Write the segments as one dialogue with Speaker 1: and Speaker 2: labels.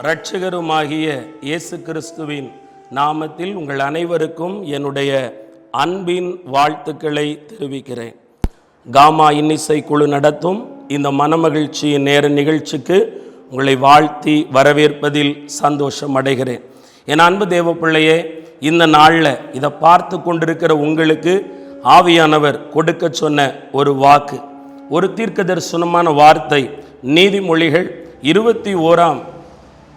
Speaker 1: இரட்சகருமாகிய இயேசு கிறிஸ்துவின் நாமத்தில் உங்கள் அனைவருக்கும் என்னுடைய அன்பின் வாழ்த்துக்களை தெரிவிக்கிறேன். காமா இன்னிசை குழு நடத்தும் இந்த மனமகிழ்ச்சியின் நேர நிகழ்ச்சிக்கு உங்களை வாழ்த்தி வரவேற்பதில் சந்தோஷம் அடைகிறேன். என் அன்பு தேவ பிள்ளையே, இந்த நாளில் இதை பார்த்து கொண்டிருக்கிற உங்களுக்கு ஆவியானவர் கொடுக்க சொன்ன ஒரு வாக்கு, ஒரு தீர்க்க தரிசனமான வார்த்தை. நீதிமொழிகள் 21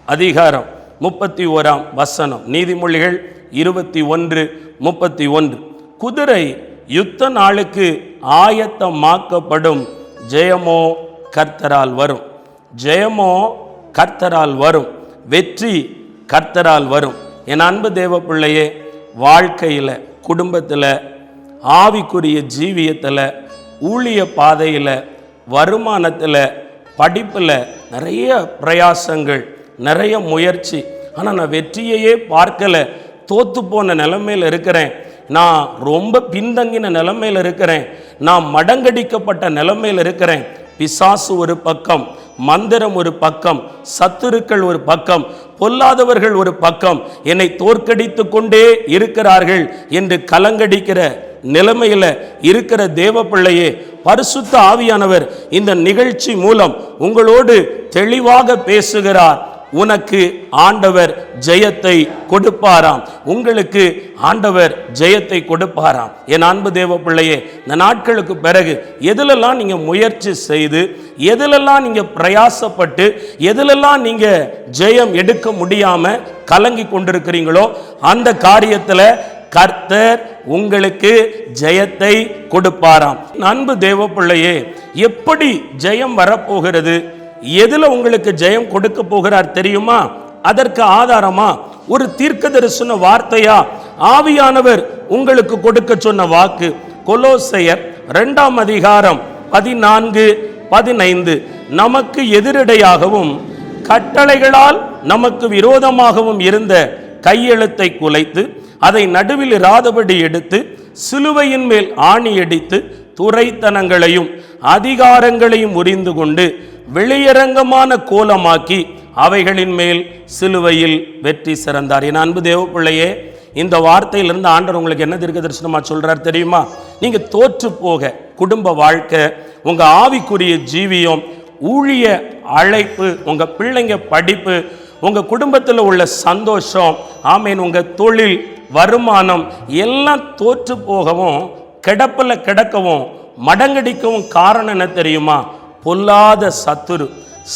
Speaker 1: அதிகாரம் 31 நீதிமொழிகள் 21:31. குதிரை யுத்த நாளுக்கு ஆயத்தமாக்கப்படும், ஜெயமோ கர்த்தரால் வரும். ஜெயமோ கர்த்தரால் வரும், வெற்றி கர்த்தரால் வரும். என் அன்பு தேவ பிள்ளையே, வாழ்க்கையில், குடும்பத்தில், ஆவிக்குரிய ஜீவியத்தில், ஊழிய பாதையில், வருமானத்தில், படிப்பில் நிறைய பிரயாசங்கள், நிறைய முயற்சி. ஆனால் நான் வெற்றியையே பார்க்கலை, தோற்று போன நிலைமையில் இருக்கிறேன், நான் ரொம்ப பின்தங்கின நிலைமையில் இருக்கிறேன், நான் மடங்கடிக்கப்பட்ட நிலைமையில் இருக்கிறேன். பிசாசு ஒரு பக்கம், மந்திரம் ஒரு பக்கம், சத்துருக்கள் ஒரு பக்கம், பொல்லாதவர்கள் ஒரு பக்கம் என்னை தோற்கடித்து கொண்டே இருக்கிறார்கள் என்று கலங்கடிக்கிற நிலைமையில் இருக்கிற தேவ பிள்ளையே, பரிசுத்த ஆவியானவர் இந்த நிகழ்ச்சி மூலம் உங்களோடு தெளிவாக பேசுகிறார். உனக்கு ஆண்டவர் ஜெயத்தை கொடுப்பாராம், உங்களுக்கு ஆண்டவர் ஜெயத்தை கொடுப்பாராம். என் அன்பு தேவ பிள்ளையே, இந்த நாட்களுக்கு பிறகு எதிலெல்லாம் நீங்கள் முயற்சி செய்து, எதிலெல்லாம் நீங்கள் பிரயாசப்பட்டு, எதிலெல்லாம் நீங்கள் ஜெயம் எடுக்க முடியாமல் கலங்கி கொண்டிருக்கிறீங்களோ, அந்த காரியத்தில் கர்த்தர் உங்களுக்கு ஜெயத்தை கொடுப்பாராம். அன்பு தேவ பிள்ளையே, எப்படி ஜெயம் வரப்போகிறது, எதுல உங்களுக்கு ஜெயம் கொடுக்க போகிறார் தெரியுமா? அதற்கு ஆதாரமா ஒரு தீர்க்க தரிசன வார்த்தையா ஆவியானவர் உங்களுக்கு கொடுக்க சொன்ன வாக்கு. கொலோசையர் 2 அதிகாரம் 14-15. நமக்கு எதிரடையாகவும் கட்டளைகளால் நமக்கு விரோதமாகவும் இருந்த கையெழுத்தை குலைத்து அதை நடுவில் இராதபடி எடுத்து சிலுவையின் மேல் ஆணியடித்து துரைத்தனங்களையும் அதிகாரங்களையும் உரிந்து கொண்டு வெளியரங்கமான கோலமாக்கி அவைகளின் மேல் சிலுவையில் வெற்றி சிறந்தார். என் அன்பு தேவ பிள்ளையே, இந்த வார்த்தையிலிருந்து ஆண்டவர் உங்களுக்கு என்ன தீர்க்க தரிசனமா சொல்றார் தெரியுமா? நீங்க தோற்று போக குடும்ப வாழ்க்கை, உங்க ஆவிக்குரிய ஜீவியம், ஊழிய அழைப்பு, உங்க பிள்ளைங்க படிப்பு, உங்க குடும்பத்தில் உள்ள சந்தோஷம், ஆமேன், உங்க தொழில், வருமானம் எல்லாம் தோற்று போகவும், கிடப்பில் கிடக்கவும், மடங்கடிக்கவும் காரணம் என்ன தெரியுமா? பொல்லாத சத்துரு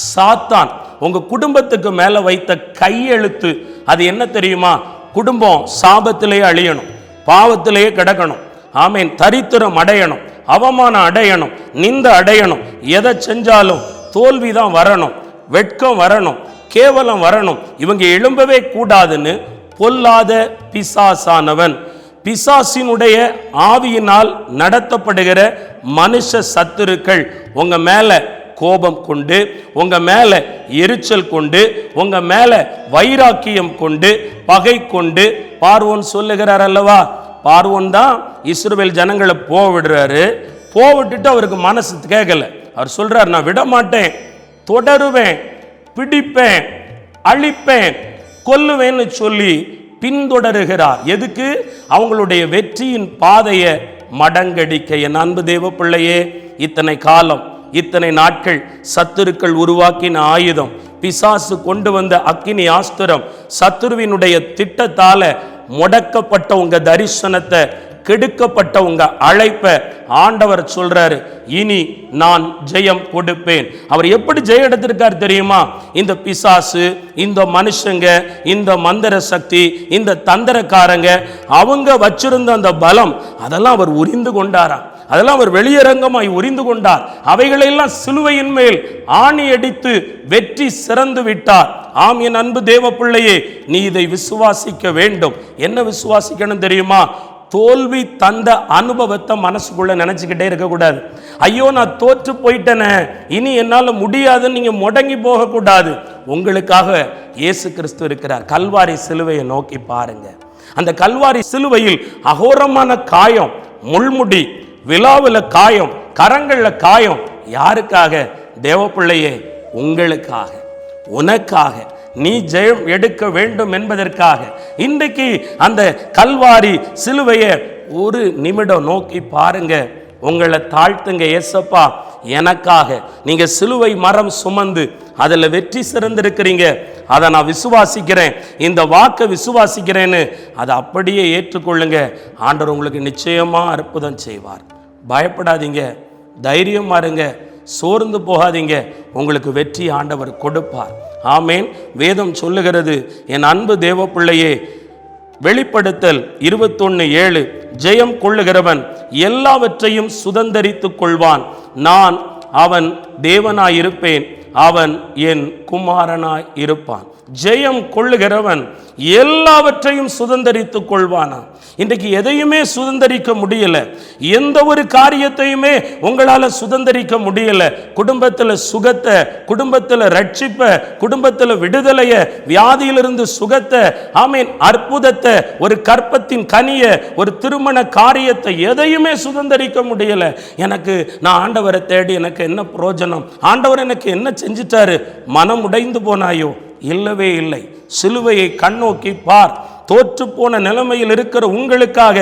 Speaker 1: சாத்தான் உங்க குடும்பத்துக்கு மேல வைத்த கையெழுத்து. அது என்ன தெரியுமா? குடும்பம் சாபத்திலேயே அழியணும், பாவத்திலேயே கிடக்கணும், ஆமேன், தரித்திரம் அடையணும், அவமானம் அடையணும், நிந்த அடையணும், எதை செஞ்சாலும் தோல்விதான் வரணும், வெட்கம் வரணும், கேவலம் வரணும், இவங்க எழும்பவே கூடாதுன்னு பொல்லாத பிசாசானவன், பிசாசினுடைய ஆவியினால் நடத்தப்படுகிற மனுஷ சத்துருக்கள் உங்க மேல கோபம் கொண்டு, உங்க மேல எரிச்சல் கொண்டு, உங்க மேல வைராக்கியம் கொண்டு, பகை கொண்டு, பார்வோன் சொல்லுகிறார் அல்லவா, பார்வோன் தான் இஸ்ரவேல் ஜனங்களை போவிடுறாரு. போவிட்டுட்டு அவருக்கு மனசு கேட்கல. அவர் சொல்றார், நான் விட மாட்டேன், தொடருவேன், பிடிப்பேன், அழிப்பேன், கொல்லுவேன்னு சொல்லி பின்தொடருகிறார். எதுக்கு? அவங்களுடைய வெற்றியின் பாதையை மடங்கடிக்க. என் அன்பு தேவ பிள்ளையே, இத்தனை காலம், இத்தனை நாட்கள் சத்துருக்கள் உருவாக்கின ஆயுதம், பிசாசு கொண்டு வந்த அக்கினி ஆஸ்திரம், சத்துருவினுடைய திட்டத்தால முடக்கப்பட்ட உங்க தரிசனத்தை, கெடுக்கப்பட்ட உங்க அழைப்பை ஆண்டவர் சொல்றாரு, இனி நான் ஜெயம் கொடுப்பேன். அவர் எப்படி ஜெயம் எடுத்திருக்கார் தெரியுமா? இந்த பிசாசு, இந்த மனுஷங்க, இந்த மந்திர சக்தி, இந்த தந்திரக்காரங்க, அவங்க வச்சிருந்த அந்த பலம், அதெல்லாம் அவர் உரிந்து கொண்டாராம், அதெல்லாம் அவர் வெளியரங்கமாய் உரிந்து கொண்டார். அவைகளெல்லாம் சிலுவையின் மேல் ஆணி அடித்து வெற்றி சிறந்து விட்டார். ஆம், என் அன்பு தேவ பிள்ளையே, நீ இதை விசுவாசிக்க வேண்டும். என்ன விசுவாசிக்கணும் தெரியுமா? தோல்வி தந்த அனுபவத்தை மனசுக்குள்ள நினைச்சுக்கிட்டே இருக்கக்கூடாது. ஐயோ, நான் தோற்று போயிட்டேனே, இனி என்னால் முடியாதுன்னு நீங்க முடங்கி போகக்கூடாது. உங்களுக்காக இயேசு கிறிஸ்து இருக்கிறார். கல்வாரி சிலுவையை நோக்கி பாருங்க. அந்த கல்வாரி சிலுவையில் அகோரமான காயம், முள்முடி, விழாவில் காயம், கரங்கள்ல காயம். யாருக்காக? தேவ பிள்ளையே, உங்களுக்காக, உனக்காக. நீ ஜெயம் எடுக்க வேண்டும் என்பதற்காக இன்றைக்கு அந்த கல்வாரி சிலுவையை ஒரு நிமிடம் நோக்கி பாருங்க. உங்களை தாழ்த்துங்க. ஏசப்பா, எனக்காக நீங்க சிலுவை மரம் சுமந்து அதில் வெற்றி சிறந்திருக்கிறீங்க. அதை நான் விசுவாசிக்கிறேன், இந்த வாக்கை விசுவாசிக்கிறேன்னு அதை அப்படியே ஏற்றுக்கொள்ளுங்க. ஆண்டவர் உங்களுக்கு நிச்சயமா அற்புதம் செய்வார். பயப்படாதீங்க, தைரியமா இருங்க, சோர்ந்து போகாதீங்க. உங்களுக்கு வெற்றி ஆண்டவர் கொடுப்பார். ஆமேன். வேதம் சொல்லுகிறது, என் அன்பு தேவ பிள்ளையே, வெளிப்படுத்தல் 21:7, ஜெயம் கொள்ளுகிறவன் எல்லாவற்றையும் சுதந்தரித்துக் கொள்வான். நான் அவன் தேவனாயிருப்பேன், அவன் என் குமாரனாய் இருப்பான். ஜெயம் கொள்ளுகிறவன் எல்லாவற்றையும் சுதந்தரித்துக் கொள்வானா? இன்றைக்கு எதையுமே சுதந்தரிக்க முடியல, எந்த ஒரு காரியத்தையுமே உங்களால சுதந்தரிக்க முடியல. குடும்பத்தில் சுகத்தை, குடும்பத்தில் ரட்சிப்பை, குடும்பத்தில் விடுதலைய, வியாதியிலிருந்து சுகத்தை, ஆமீன், அற்புதத்தை, ஒரு கற்பத்தின் கனிய, ஒரு திருமண காரியத்தை, எதையுமே சுதந்தரிக்க முடியல. எனக்கு நான் ஆண்டவரை தேடி எனக்கு என்ன பிரயோஜனம்? ஆண்டவர் எனக்கு என்ன செஞ்சிட்டாரு? மனம் உடைந்து போனாயோ? இல்லவே இல்லை. சிலுவையை கண்ணோக்கி பார். தோற்று போன நிலைமையில் இருக்கிற உங்களுக்காக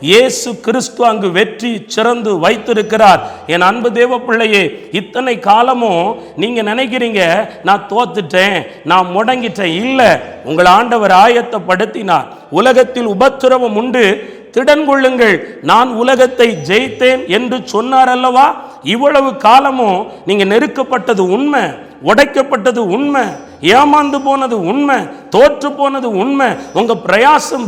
Speaker 1: இயேசு கிறிஸ்து அங்கு வெற்றி சிறந்து வைத்திருக்கிறார். என் அன்பு தேவ பிள்ளையே, இத்தனை காலமும் நீங்க நினைக்கிறீங்க நான் தோத்துட்டேன், நான் முடங்கிட்டேன். இல்லை, உங்கள் ஆண்டவர் ஆயத்தப்படுத்தினார். உலகத்தில் உபத்திரவம் உண்டு, திடன் கொள்ளுங்கள், நான் உலகத்தை ஜெயித்தேன் என்று சொன்னார் அல்லவா? இவ்வளவு காலமும் நீங்க நெருக்கப்பட்டது உண்மை, உடைக்கப்பட்டது உண்மை, ஏமாந்து போனது உண்மை, தோற்று போனது உண்மை, உங்க பிரயாசம்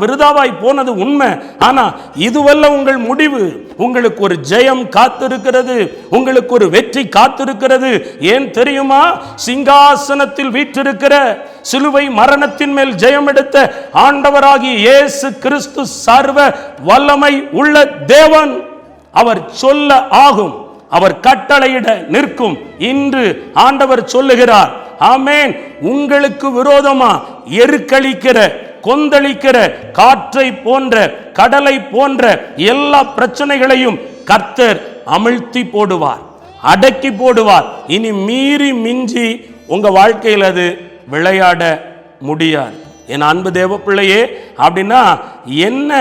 Speaker 1: விருதாவாய் போனது உண்மை. ஆனா இதுவல்ல உங்கள் முடிவு. உங்களுக்கு ஒரு ஜெயம் காத்திருக்கிறது, உங்களுக்கு ஒரு வெற்றி காத்திருக்கிறது. ஏன் தெரியுமா? சிங்காசனத்தில் வீற்றிருக்கிற, சிலுவை மரணத்தின் மேல் ஜெயம் எடுத்த ஆண்டவராகிய இயேசு கிறிஸ்து சர்வ வல்லமை உள்ள தேவன். அவர் சொல்ல ஆகும், அவர் கட்டளையிட நிற்கும். இன்று ஆண்டவர் சொல்லுகிறார், ஆமேன், உங்களுக்கு விரோதமா எருக்களிக்கிற, கொந்தளிக்கிற காற்றை போன்ற, கடலை போன்ற எல்லா பிரச்சனைகளையும் கர்த்தர் அமிழ்த்தி போடுவார், அடக்கி போடுவார். இனி மீறி மிஞ்சி உங்க வாழ்க்கையில் அது விளையாட முடியாது. என் அன்பு தேவ பிள்ளையே, அப்படின்னா என்ன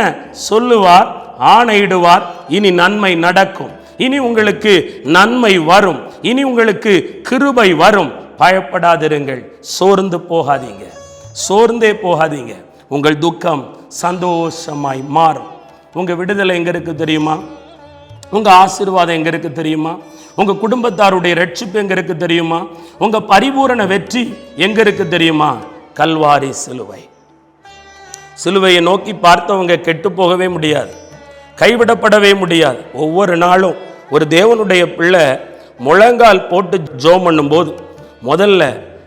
Speaker 1: சொல்லுவார்? ஆணையிடுவார், இனி நன்மை நடக்கும், இனி உங்களுக்கு நன்மை வரும், இனி உங்களுக்கு கிருபை வரும். பயப்படாதிருங்கள், சோர்ந்து போகாதீங்க, சோர்ந்தே போகாதீங்க. உங்கள் துக்கம் சந்தோஷமாய் மாறும். உங்க விடுதலை எங்க இருக்கு தெரியுமா? உங்க ஆசீர்வாதம் எங்க இருக்கு தெரியுமா? உங்க குடும்பத்தாருடைய ரட்சிப்பு எங்க இருக்கு தெரியுமா? உங்க பரிபூரண வெற்றி எங்க இருக்கு தெரியுமா? கல்வாரி சிலுவை. சிலுவையை நோக்கி பார்த்தவங்க கெட்டு போகவே முடியாது, கைவிடப்படவே முடியாது. ஒவ்வொரு நாளும் ஒரு தேவனுடைய பிள்ளை முழங்கால் போட்டு ஜெபம் பண்ணும்போது முதல்ல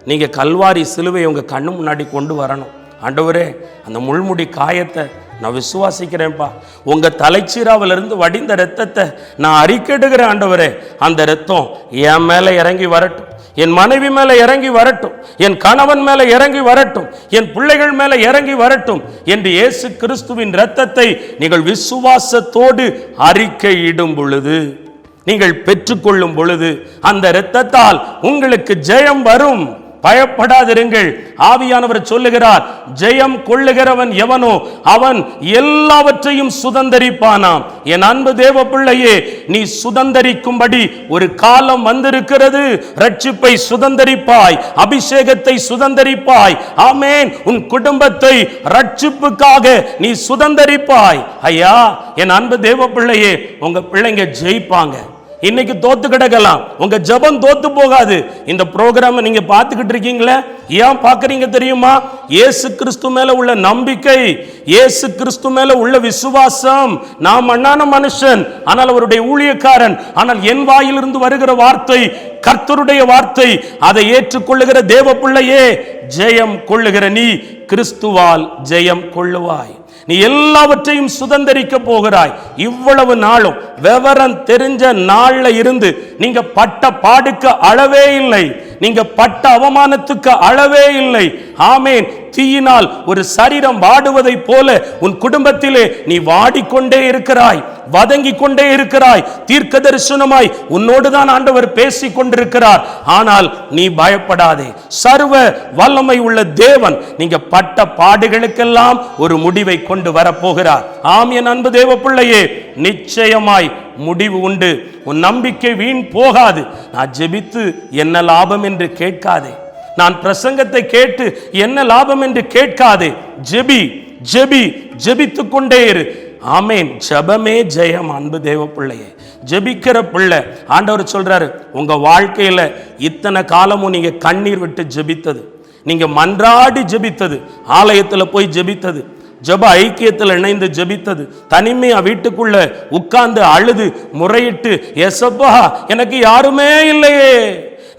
Speaker 1: நீங்க கல்வாரி சிலுவை உங்க கண்ணு முன்னாடி கொண்டு வரணும். ஆண்டவரே, அந்த முள்முடி காயத்தை நான் விசுவாசிக்கிறேன்ப்பா, உங்க தலைச்சீராவிலிருந்து வடிந்த இரத்தத்தை நான் அறிக்கையிடுகிறேன். ஆண்டவரே, அந்த இரத்தம் என் மேல இறங்கி வரட்டும், என் மனைவி மேல இறங்கி வரட்டும், என் கணவன் மேல இறங்கி வரட்டும், என் பிள்ளைகள் மேல இறங்கி வரட்டும் என்று இயேசு கிறிஸ்துவின் இரத்தத்தை நீங்கள் விசுவாசத்தோடு அறிக்கையிடும் பொழுது, நீங்கள் பெற்றுக்கொள்ளும் பொழுது, அந்த இரத்தத்தால் உங்களுக்கு ஜெயம் வரும். பயப்படாதிருங்கள். ஆவியானவர் சொல்லுகிறார், ஜெயம் கொள்ளுகிறவன் எவனோ அவன் எல்லாவற்றையும் சுதந்தரிப்பானாம். என் அன்பு தேவ பிள்ளையே, நீ சுதந்தரிக்கும்படி ஒரு காலம் வந்திருக்கிறது. ரட்சிப்பை சுதந்தரிப்பாய், அபிஷேகத்தை சுதந்தரிப்பாய். ஆமேன். உன் குடும்பத்தை ரட்சிப்புக்காக நீ சுதந்தரிப்பாய். ஐயா, என் அன்பு தேவ பிள்ளையே, உங்க பிள்ளைங்க ஜெயிப்பாங்க. இன்னைக்கு தோத்து கிடக்கலாம், உங்க ஜெபம் தோத்து போகாது. இந்த ப்ரோக்ராம் நீங்க பார்த்துக்கிட்டு இருக்கீங்களே, ஏன் பார்க்கறீங்க தெரியுமா? இயேசு கிறிஸ்து மேல உள்ள நம்பிக்கை, இயேசு கிறிஸ்து மேல உள்ள விசுவாசம். நான் மண்ணான மனுஷன், ஆனால் அவருடைய ஊழியக்காரன். ஆனால் என் வாயிலிருந்து வருகிற வார்த்தை கர்த்தருடைய வார்த்தை. அதை ஏற்றுக்கொள்ளுகிற தேவ பிள்ளையே, ஜெயம் கொள்ளுகிற நீ கிறிஸ்துவால் ஜெயம் கொள்ளுவாய். நீ எல்லாவற்றையும் சுதந்தரிக்க போகிறாய். இவ்வளவு நாளும் விவரம் தெரிஞ்ச நாள்ல இருந்து நீங்க பட்ட பாடுக்கு அளவே இல்லை, நீங்க பட்ட அவமானத்துக்கு அளவே இல்லை. ஆமேன். தீயினால் ஒரு சரீரம் வாடுவதை போல உன் குடும்பத்திலே நீ வாடிக்கொண்டே இருக்கிறாய், வதங்கி கொண்டே இருக்கிறாய். தீர்க்க தரிசனமாய் உன்னோடுதான் ஆண்டவர் பேசிக் கொண்டிருக்கிறார். ஆனால் நீ பயப்படாதே. சர்வ வல்லமை உள்ள தேவன் நீங்க பட்ட பாடுகளுக்கெல்லாம் ஒரு முடிவை கொண்டு வரப்போகிறார். ஆம் என் அன்பு தேவ பிள்ளையே, நிச்சயமாய் முடிவு உண்டு. உன் நம்பிக்கை வீண் போகாது. நான் ஜெபித்து என்ன லாபம் என்று கேட்காதே. நான் பிரசங்கத்தை கேட்டு என்ன லாபம் என்று கேட்காதே. ஜெபி ஜெபி ஜெபித்துக் கொண்டே இரு. ஆமேன். ஜெபமே ஜெயம். அன்பு தேவ பிள்ளையே, ஜெபிக்கிற பிள்ளை ஆண்டவர் சொல்றாரு, உங்க வாழ்க்கையில இத்தனை காலமும் நீங்க கண்ணீர் விட்டு ஜெபித்தது, நீங்க மன்றாடி ஜெபித்தது, ஆலயத்தில் போய் ஜெபித்தது, ஜெப ஐக்கியத்தில் இணைந்து ஜெபித்தது, தனிமையா வீட்டுக்குள்ள உட்கார்ந்து அழுது முறையிட்டு, எசப்பா எனக்கு யாருமே இல்லையே,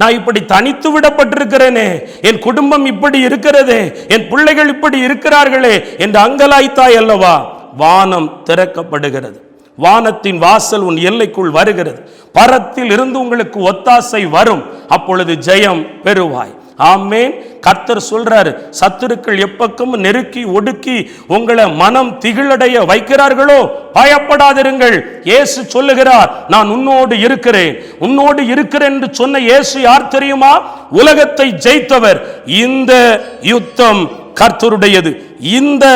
Speaker 1: நான் இப்படி தனித்து விடப்பட்டிருக்கிறேனே, என் குடும்பம் இப்படி இருக்கிறதே, என் பிள்ளைகள் இப்படி இருக்கிறார்களே என்று அங்கலாய்த்தாய் அல்லவா? வானம் திறக்கப்படுகிறது. வானத்தின் வாசல் உன் எல்லைக்குள் வருகிறது. பரத்தில் இருந்து உங்களுக்கு ஒத்தாசை வரும். அப்பொழுது ஜெயம் பெறுவாய். ஆமேன். கர்த்தர் சொல்றாரு, சத்துருக்கள் எப்பக்கமும் நெருக்கி ஒடுக்கி உங்களை மனம் திகிலடைய வைக்கிறார்களோ பயப்படாதிருங்கள். இயேசு சொல்லுகிறார், நான் உன்னோடு இருக்கிறேன். உன்னோடு இருக்கிறேன் என்று சொன்ன இயேசு யார் தெரியுமா? உலகத்தை ஜெயித்தவர். இந்த யுத்தம் கர்த்தருடையது, இந்த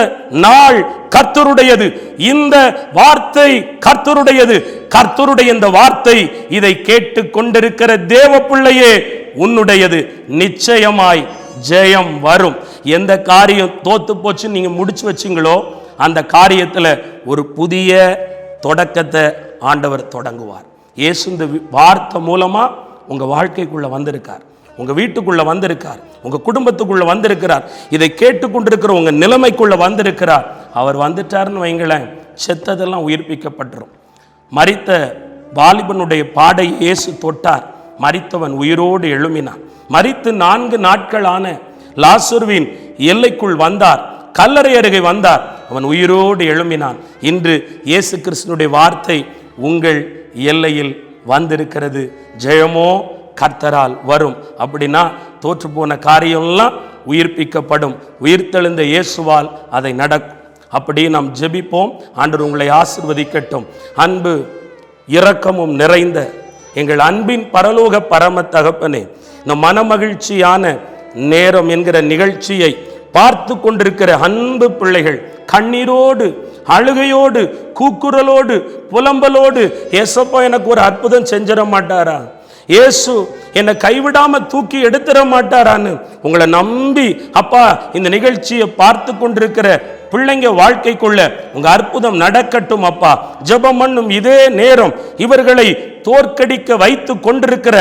Speaker 1: நாள் கர்த்தருடையது, இந்த வார்த்தை கர்த்தருடையது. கர்த்தருடைய இந்த வார்த்தை இதை கேட்டு கொண்டிருக்கிற தேவ பிள்ளையே உன்னுடையது. நிச்சயமாய் ஜெயம் வரும். எந்த காரியம் தோத்து போச்சு நீங்க முடிச்சு வச்சீங்களோ அந்த காரியத்தில் ஒரு புதிய தொடக்கத்தை ஆண்டவர் தொடங்குவார். இயேசு இந்த வார்த்தை மூலமா உங்க வாழ்க்கைக்குள்ள வந்திருக்கார், உங்க வீட்டுக்குள்ள வந்திருக்கார், உங்க குடும்பத்துக்குள்ள வந்திருக்கிறார், இதை கேட்டுக்கொண்டிருக்கிற உங்க நிலைமைக்குள்ள வந்திருக்கிறார். அவர் வந்துட்டாருன்னு வைங்களேன், செத்ததெல்லாம் உயிர்ப்பிக்கப்பட்டுரும். மரித்த வாலிபனுடைய பாடை இயேசு தொட்டார். மரித்தவன் உயிரோடு எழும்பினான். மரித்து 4 நாட்களான லாசருவின் எல்லைக்குள் வந்தார், கல்லறை அருகே வந்தார். அவன் உயிரோடு எழும்பினான். இன்று இயேசு கிறிஸ்துனுடைய வார்த்தை உங்கள் எல்லையில் வந்திருக்கிறது. ஜெயமோ கர்த்தரால் வரும். அப்படின்னா தோற்று போன காரியம்லாம் உயிர்ப்பிக்கப்படும். உயிர்த்தெழுந்த இயேசுவால் அதை நடக்கும். அப்படி நாம் ஜெபிப்போம். ஆண்டவர் உங்களை ஆசீர்வதிக்கட்டும். அன்பு இரக்கமும் நிறைந்த எங்கள் அன்பின் பரலோக பரம தகப்பனே, இந்த மனமகிழ்ச்சியான நேரம் என்கிற நிகழ்ச்சியை பார்த்து கொண்டிருக்கிற அன்பு பிள்ளைகள் கண்ணீரோடு, அழுகையோடு, கூக்குரலோடு, புலம்பலோடு, ஏசப்பா எனக்கு ஒரு அற்புதம் செஞ்சிட மாட்டாரா, இயேசு என்னை கைவிடாம தூக்கி எடுத்துட மாட்டாரான்னு உங்களை நம்பி அப்பா இந்த நிகழ்ச்சியை பார்த்து கொண்டிருக்கிற பிள்ளைங்க வாழ்க்கைக்குள்ள உங்க அற்புதம் நடக்கட்டும் அப்பா. ஜெபம் பண்ணும் இதே நேரம் இவர்களை தோற்கடிக்க வைத்து கொண்டிருக்கிற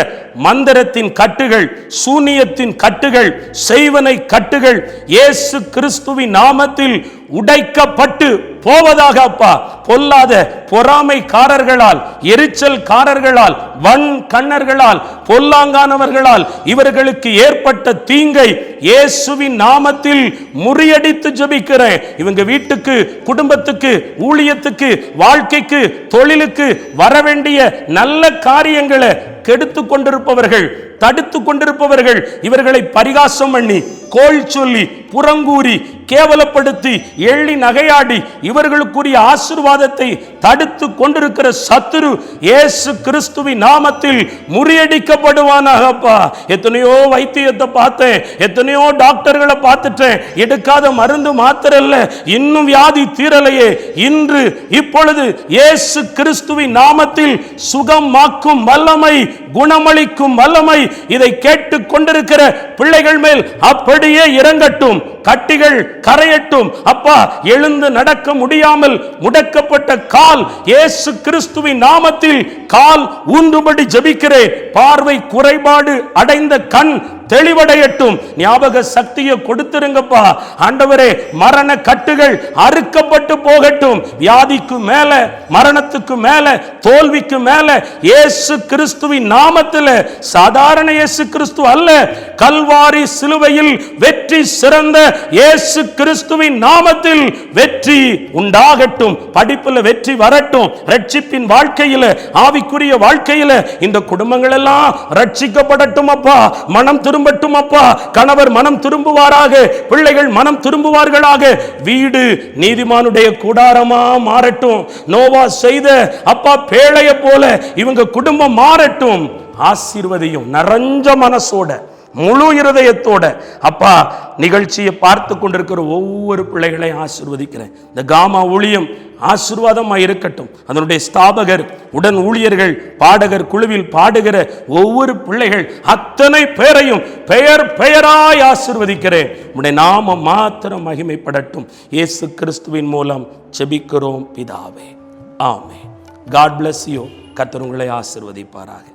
Speaker 1: மந்திரத்தின் கட்டுகள், சூனியத்தின் கட்டுகள், செய்வனை கட்டுகள் இயேசு கிறிஸ்துவின் நாமத்தில் உடைக்கப்பட்டு போவதாக அப்பா. பொல்லாத பொறாமைக்காரர்களால், எரிச்சல்காரர்களால், வன் கண்ணர்களால், பொல்லாங்கானவர்களால் இவர்களுக்கு ஏற்பட்ட தீங்கை இயேசுவின் நாமத்தில் முறியடித்து ஜெபிக்கிறேன். இவங்க வீட்டுக்கு, குடும்பத்துக்கு, ஊழியத்துக்கு, வாழ்க்கைக்கு, தொழிலுக்கு வரவேண்டிய நல்ல காரியங்களை கெடுத்து கொண்டிருப்பவர்கள், தடுத்து கொண்டிருப்பவர்கள், இவர்களை பரிகாசம் பண்ணி, கோள் சொல்லி, புறங்கூறி, கேவலப்படுத்தி, எள்ளி நகையாடி இவர்களுக்குரிய ஆசீர்வாதத்தை தடுத்து கொண்டிருக்கிற சத்துரு இயேசு கிறிஸ்துவின் நாமத்தில் முறியடிக்கப்படுவானாகப்பா. எத்தனையோ வைத்தியத்தை பார்த்தேன், எத்தனையோ டாக்டர்களை பார்த்துட்டேன், எடுக்காத மருந்து மாத்திரம் இல்ல, இன்னும் வியாதி தீரலையே. இன்று இப்பொழுது இயேசு கிறிஸ்துவின் நாமத்தில் சுகமாக்கும் வல்லமை, குணமளிக்கும் வல்லமை இதை கேட்டு கொண்டிருக்கிற பிள்ளைகள் மேல் அப்படியே இறங்கட்டும். கட்டிகள் கரையட்டும் அப்பா. எழுந்து நடக்க முடியாமல் முடக்கப்பட்ட கால் இயேசு கிறிஸ்துவின் நாமத்தில் கால் ஊன்றும்படி ஜெபிக்கிறேன். பார்வை குறைபாடு அடைந்த கண் தெளிவடையட்டும். ஞாபக சக்தியை கொடுத்துருங்கப்பா. ஆண்டவரே, மரண கட்டுகள் அறுக்கப்பட்டு போகட்டும். வியாதிக்கு மேல, மரணத்துக்கு மேல, தோல்விக்கு மேல இயேசு கிறிஸ்துவின் நாமத்தில், சாதாரண இயேசு கிறிஸ்து அல்ல, கல்வாரி சிலுவையில் வெற்றி சிறந்த இயேசு கிறிஸ்துவின் நாமத்தில் வெற்றி உண்டாகட்டும். படிப்புல வெற்றி வரட்டும். ரட்சிப்பின் வாழ்க்கையில, ஆவிக்குரிய வாழ்க்கையில இந்த குடும்பங்கள் எல்லாம் ரட்சிக்கப்படட்டும் அப்பா. மனம் திரும்பட்டும் அப்பா. கணவர் மனம் திரும்புவாராக, பிள்ளைகள் மனம் திரும்புவார்களாக. வீடு நீதிமானுடைய கூடாரமா மாறட்டும். நோவா செய்த அப்பா பேழைய போல இவங்க குடும்பம் மாறட்டும். ஆசீர்வதியும் நிறைஞ்ச மனசோட, முழு இருதயத்தோட. அப்பா, நிகழ்ச்சியை பார்த்து கொண்டிருக்கிற ஒவ்வொரு பிள்ளைகளையும் ஆசீர்வதிக்கிறேன். இந்த காமா ஊழியம் ஆசீர்வாதமாக இருக்கட்டும். அதனுடைய ஸ்தாபகர், உடன் ஊழியர்கள், பாடகர் குழுவில் பாடுகிற ஒவ்வொரு பிள்ளைகள் அத்தனை பேரையும் பெயர் பெயராய் ஆசீர்வதிக்கிறேன். உடைய நாமம் மாத்திரம் மகிமைப்படட்டும். இயேசு கிறிஸ்துவின் மூலம் ஜெபிக்கிறோம் பிதாவே, ஆமென். God bless you. கர்த்தர் உங்களை ஆசீர்வதிப்பாராக.